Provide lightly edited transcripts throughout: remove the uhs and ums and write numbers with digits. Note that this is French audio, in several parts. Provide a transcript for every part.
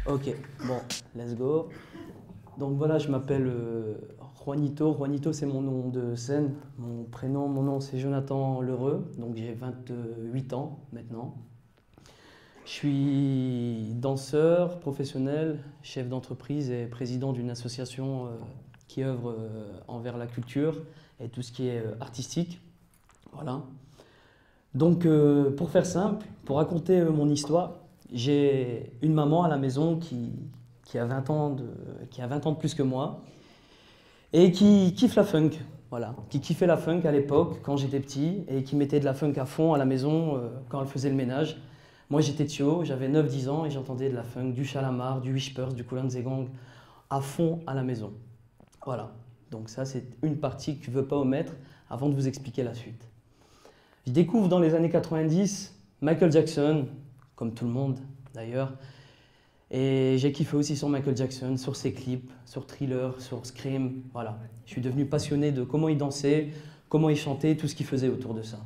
Ok, bon, let's go. Donc voilà, je m'appelle Juanito. Juanito, c'est mon nom de scène. Mon prénom, mon nom, c'est Jonathan Lheureux. Donc j'ai 28 ans maintenant. Je suis danseur professionnel, chef d'entreprise et président d'une association qui œuvre envers la culture et tout ce qui est artistique. Voilà. Donc pour faire simple, pour raconter mon histoire, j'ai une maman à la maison qui a 20 ans qui a 20 ans de plus que moi et qui kiffe la funk. Voilà, qui kiffait la funk à l'époque quand j'étais petit et qui mettait de la funk à fond à la maison quand elle faisait le ménage. Moi j'étais tio, j'avais 9-10 ans et j'entendais de la funk, du Shalamar, du Whispers, du Kool and the Gang à fond à la maison. Voilà, donc ça c'est une partie que je ne veux pas omettre avant de vous expliquer la suite. Je découvre dans les années 90 Michael Jackson, comme tout le monde d'ailleurs, et j'ai kiffé aussi sur Michael Jackson, sur ses clips, sur Thriller, sur Scream, voilà. Je suis devenu passionné de comment il dansait, comment il chantait, tout ce qu'il faisait autour de ça.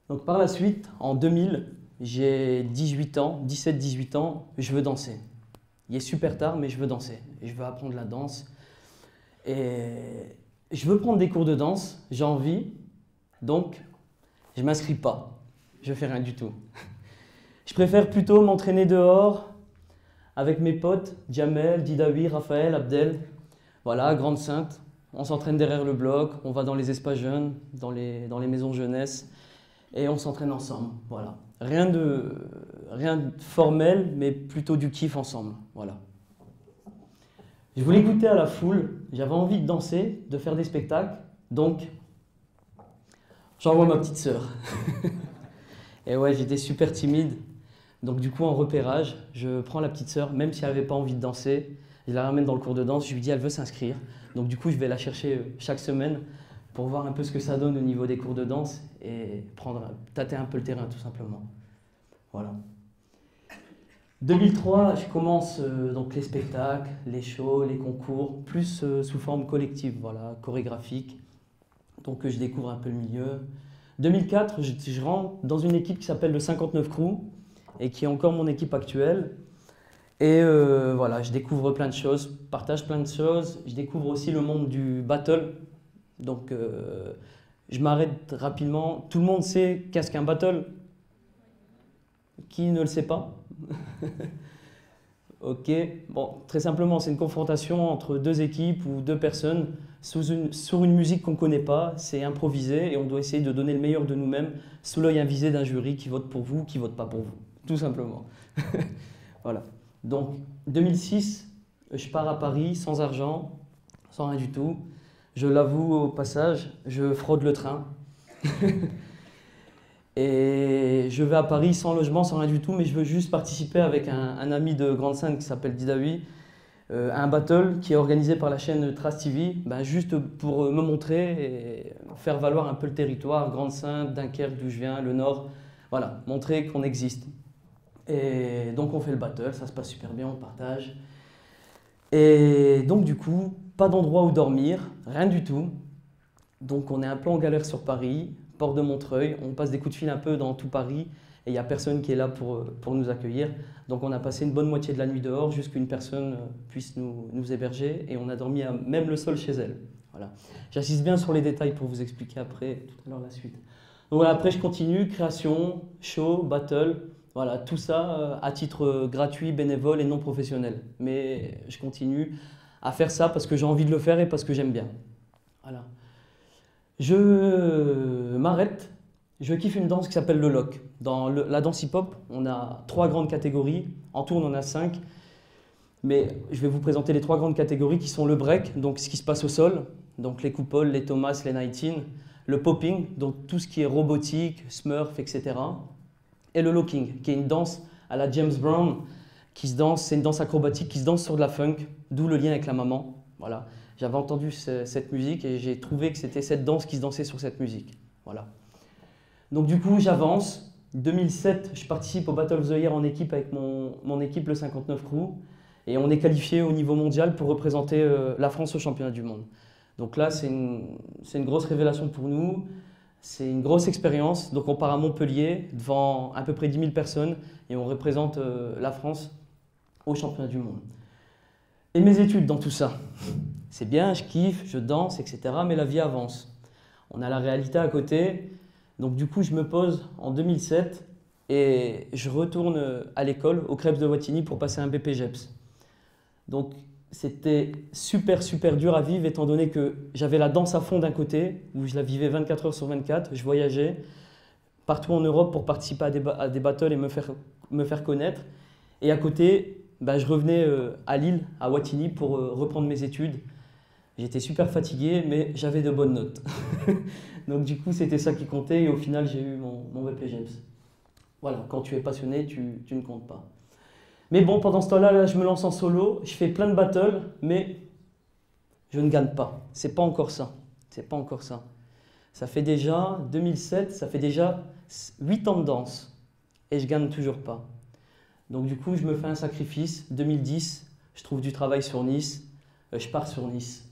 Donc par la suite, en 2000, j'ai 18 ans, 17-18 ans, je veux danser. Il est super tard, mais je veux danser. Je veux apprendre la danse. Et je veux prendre des cours de danse, j'ai envie, donc je ne m'inscris pas. Je fais rien du tout. Je préfère plutôt m'entraîner dehors avec mes potes, Jamel, Didawi, Raphaël, Abdel. Voilà, Grande Sainte. On s'entraîne derrière le bloc, on va dans les espaces jeunes, dans les maisons jeunesse. Et on s'entraîne ensemble, voilà. Rien de formel, mais plutôt du kiff ensemble, voilà. Je voulais goûter à la foule, j'avais envie de danser, de faire des spectacles, donc j'envoie ma petite sœur. Et ouais, j'étais super timide, donc du coup en repérage, je prends la petite sœur, même si elle n'avait pas envie de danser, je la ramène dans le cours de danse, je lui dis elle veut s'inscrire, donc du coup je vais la chercher chaque semaine, pour voir un peu ce que ça donne au niveau des cours de danse et tâter un peu le terrain tout simplement. Voilà. 2003, je commence donc les spectacles, les shows, les concours, plus sous forme collective, voilà, chorégraphique. Donc je découvre un peu le milieu. 2004, je rentre dans une équipe qui s'appelle le 59 Crew et qui est encore mon équipe actuelle. Et voilà, je découvre plein de choses, partage plein de choses. Je découvre aussi le monde du battle. Donc, je m'arrête rapidement. Tout le monde sait qu'est-ce qu'un battle? Qui ne le sait pas? Ok, bon, très simplement, c'est une confrontation entre deux équipes ou deux personnes sur une musique qu'on ne connaît pas. C'est improvisé et on doit essayer de donner le meilleur de nous-mêmes sous l'œil avisé d'un jury qui vote pour vous, qui ne vote pas pour vous, tout simplement. Voilà. Donc, 2006, je pars à Paris sans argent, sans rien du tout. Je l'avoue au passage, je fraude le train. Et je vais à Paris sans logement, sans rien du tout, mais je veux juste participer avec un ami de Grande Sainte qui s'appelle Didawi, à un battle qui est organisé par la chaîne Trace TV, ben juste pour me montrer et faire valoir un peu le territoire, Grande Sainte, Dunkerque, d'où je viens, le Nord. Voilà, montrer qu'on existe. Et donc on fait le battle, ça se passe super bien, on partage. Et donc du coup, pas d'endroit où dormir, rien du tout. Donc on est un peu en galère sur Paris, porte de Montreuil, on passe des coups de fil un peu dans tout Paris et il n'y a personne qui est là pour nous accueillir. Donc on a passé une bonne moitié de la nuit dehors, juste qu'une personne puisse nous héberger et on a dormi à même le sol chez elle. Voilà. J'insiste bien sur les détails pour vous expliquer après, tout à l'heure, la suite. Donc voilà, après je continue, création, show, battle, voilà, tout ça à titre gratuit, bénévole et non professionnel. Mais je continue à faire ça parce que j'ai envie de le faire et parce que j'aime bien. Voilà. Je m'arrête, je kiffe une danse qui s'appelle le lock. Dans la danse hip-hop, on a 3 grandes catégories, en tout on en a 5. Mais je vais vous présenter les 3 grandes catégories qui sont le break, donc ce qui se passe au sol, donc les coupoles, les Thomas, les 19, le popping, donc tout ce qui est robotique, smurf, etc. Et le locking, qui est une danse à la James Brown, c'est une danse acrobatique qui se danse sur de la funk, d'où le lien avec la maman. Voilà. J'avais entendu cette musique et j'ai trouvé que c'était cette danse qui se dansait sur cette musique. Voilà. Donc du coup, j'avance. 2007, je participe au Battle of the Year en équipe avec mon équipe, le 59 Crew. Et on est qualifié au niveau mondial pour représenter la France au championnat du monde. Donc là, c'est une grosse révélation pour nous. C'est une grosse expérience. Donc on part à Montpellier devant à peu près 10 000 personnes et on représente la France au championnat du monde. Et mes études dans tout ça, c'est bien, je kiffe, je danse, etc. Mais la vie avance. On a la réalité à côté. Donc du coup, je me pose en 2007 et je retourne à l'école, au Krebs de Wattignies, pour passer un BPGEPS. Donc c'était super dur à vivre, étant donné que j'avais la danse à fond d'un côté, où je la vivais 24 heures sur 24, je voyageais partout en Europe pour participer à des battles et me faire connaître. Et à côté, je revenais à Lille, à Wattignies, pour reprendre mes études. J'étais super fatigué, mais j'avais de bonnes notes. Donc du coup, c'était ça qui comptait, et au final, j'ai eu mon BPGEPS. Voilà, quand tu es passionné, tu ne comptes pas. Mais bon, pendant ce temps-là, je me lance en solo, je fais plein de battles, mais je ne gagne pas. C'est pas encore ça. C'est pas encore ça. Ça fait déjà, 2007, ça fait déjà 8 ans de danse, et je gagne toujours pas. Donc du coup, je me fais un sacrifice. 2010, je trouve du travail sur Nice, je pars sur Nice.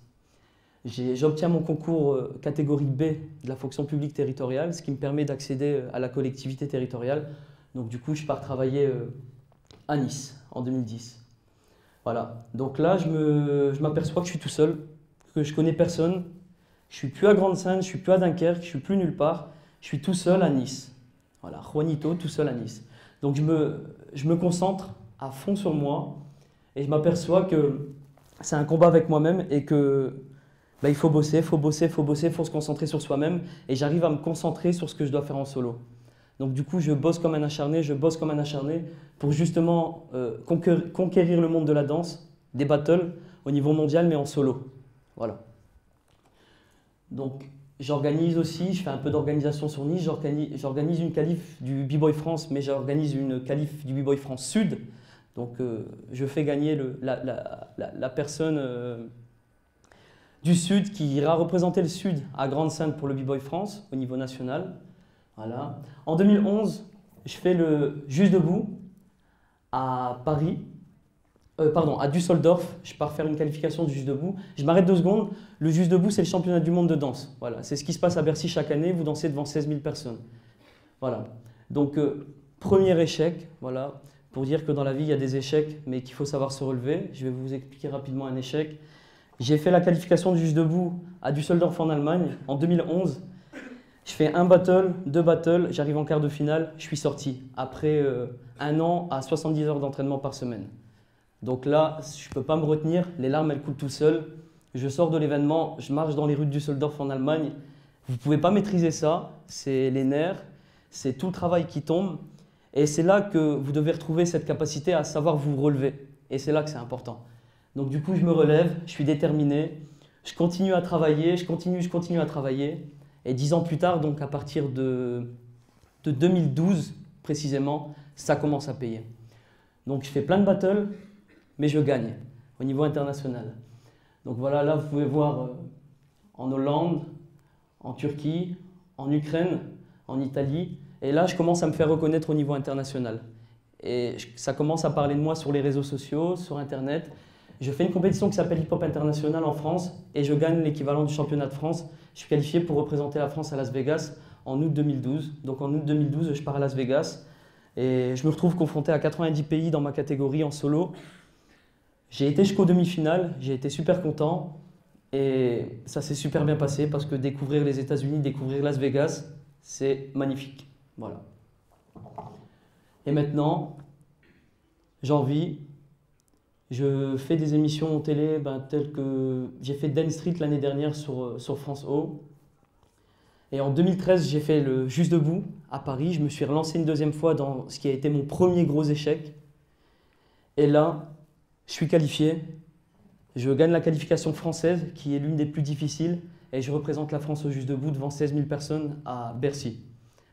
J'obtiens mon concours catégorie B de la fonction publique territoriale, ce qui me permet d'accéder à la collectivité territoriale. Donc du coup, je pars travailler à Nice en 2010. Voilà. Donc là, je m'aperçois que je suis tout seul, que je connais personne. Je suis plus à Grande-Synthe, je suis plus à Dunkerque, je suis plus nulle part. Je suis tout seul à Nice. Voilà, Juanito, tout seul à Nice. Donc je me concentre à fond sur moi et je m'aperçois que c'est un combat avec moi-même et que il faut bosser, il faut se concentrer sur soi-même, et j'arrive à me concentrer sur ce que je dois faire en solo. Donc du coup, je bosse comme un acharné pour justement conquérir le monde de la danse, des battles au niveau mondial, mais en solo. Voilà. Donc j'organise aussi, je fais un peu d'organisation sur Nice, j'organise une qualif du B-Boy France, mais j'organise une qualif du B-Boy France Sud. Donc je fais gagner la personne du Sud qui ira représenter le Sud à Grande-Synthe pour le B-Boy France au niveau national. Voilà. En 2011, je fais le Juste Debout à Paris, à Düsseldorf. Je pars faire une qualification du Juste Debout. Je m'arrête 2 secondes. Le Juste Debout, c'est le championnat du monde de danse. Voilà. C'est ce qui se passe à Bercy chaque année. Vous dansez devant 16 000 personnes. Voilà. Donc, premier échec, voilà, pour dire que dans la vie, il y a des échecs, mais qu'il faut savoir se relever. Je vais vous expliquer rapidement un échec. J'ai fait la qualification du Juste Debout à Düsseldorf en Allemagne en 2011. Je fais un battle, 2 battles, j'arrive en quart de finale, je suis sorti après 1 an à 70 heures d'entraînement par semaine. Donc là, je ne peux pas me retenir, les larmes elles coulent tout seul. Je sors de l'événement, je marche dans les rues de Düsseldorf en Allemagne. Vous ne pouvez pas maîtriser ça, c'est les nerfs, c'est tout le travail qui tombe. Et c'est là que vous devez retrouver cette capacité à savoir vous relever. Et c'est là que c'est important. Donc du coup, je me relève, je suis déterminé, je continue à travailler, je continue à travailler. Et 10 ans plus tard, donc à partir de 2012 précisément, ça commence à payer. Donc je fais plein de battles, mais je gagne au niveau international. Donc voilà, là vous pouvez voir en Hollande, en Turquie, en Ukraine, en Italie. Et là, je commence à me faire reconnaître au niveau international. Et ça commence à parler de moi sur les réseaux sociaux, sur Internet. Je fais une compétition qui s'appelle Hip Hop International en France et je gagne l'équivalent du championnat de France. Je suis qualifié pour représenter la France à Las Vegas en août 2012. Donc en août 2012, je pars à Las Vegas et je me retrouve confronté à 90 pays dans ma catégorie en solo. J'ai été jusqu'aux demi-finales, j'ai été super content et ça s'est super bien passé parce que découvrir les États-Unis, découvrir Las Vegas, c'est magnifique. Voilà. Et maintenant, j'en vis. Je fais des émissions télé telles que j'ai fait Dance Street l'année dernière sur France O. Et en 2013, j'ai fait le Juste Debout à Paris. Je me suis relancé une 2e fois dans ce qui a été mon premier gros échec. Et là, je suis qualifié. Je gagne la qualification française, qui est l'une des plus difficiles. Et je représente la France au Juste Debout devant 16 000 personnes à Bercy.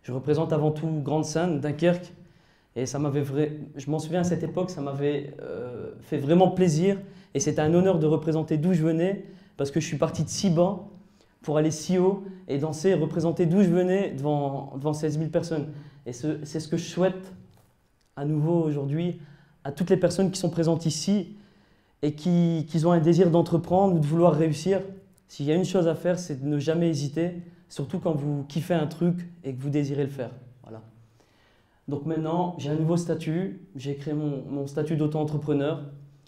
Je représente avant tout Grande-Synthe, Dunkerque. Et ça je m'en souviens à cette époque, ça m'avait fait vraiment plaisir. Et c'était un honneur de représenter d'où je venais, parce que je suis parti de si bas pour aller si haut et danser et représenter d'où je venais devant 16 000 personnes. Et c'est ce que je souhaite à nouveau aujourd'hui à toutes les personnes qui sont présentes ici et qui ont un désir d'entreprendre ou de vouloir réussir. S'il y a une chose à faire, c'est de ne jamais hésiter, surtout quand vous kiffez un truc et que vous désirez le faire. Voilà. Donc maintenant, j'ai un nouveau statut, j'ai créé mon statut d'auto-entrepreneur,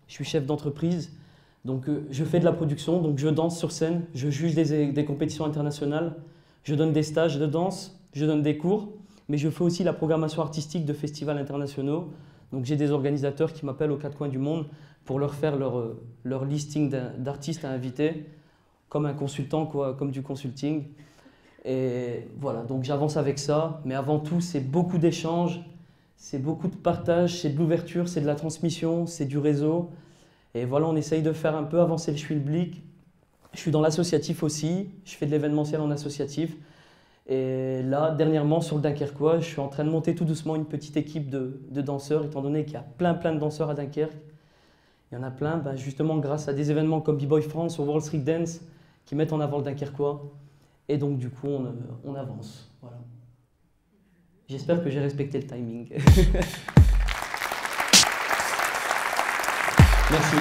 je suis chef d'entreprise, donc je fais de la production, donc je danse sur scène, je juge des compétitions internationales, je donne des stages de danse, je donne des cours, mais je fais aussi la programmation artistique de festivals internationaux. Donc j'ai des organisateurs qui m'appellent aux quatre coins du monde pour leur faire leur listing d'artistes à inviter, comme un consultant, quoi, comme du consulting. Et voilà, donc j'avance avec ça, mais avant tout, c'est beaucoup d'échanges, c'est beaucoup de partage, c'est de l'ouverture, c'est de la transmission, c'est du réseau. Et voilà, on essaye de faire un peu avancer le Schwilblick. Je suis dans l'associatif aussi, je fais de l'événementiel en associatif. Et là, dernièrement, sur le Dunkerquois, je suis en train de monter tout doucement une petite équipe de danseurs, étant donné qu'il y a plein de danseurs à Dunkerque. Il y en a plein, justement grâce à des événements comme B-Boy France ou World Street Dance qui mettent en avant le Dunkerquois. Et donc, du coup, on avance. Voilà. J'espère que j'ai respecté le timing. Merci.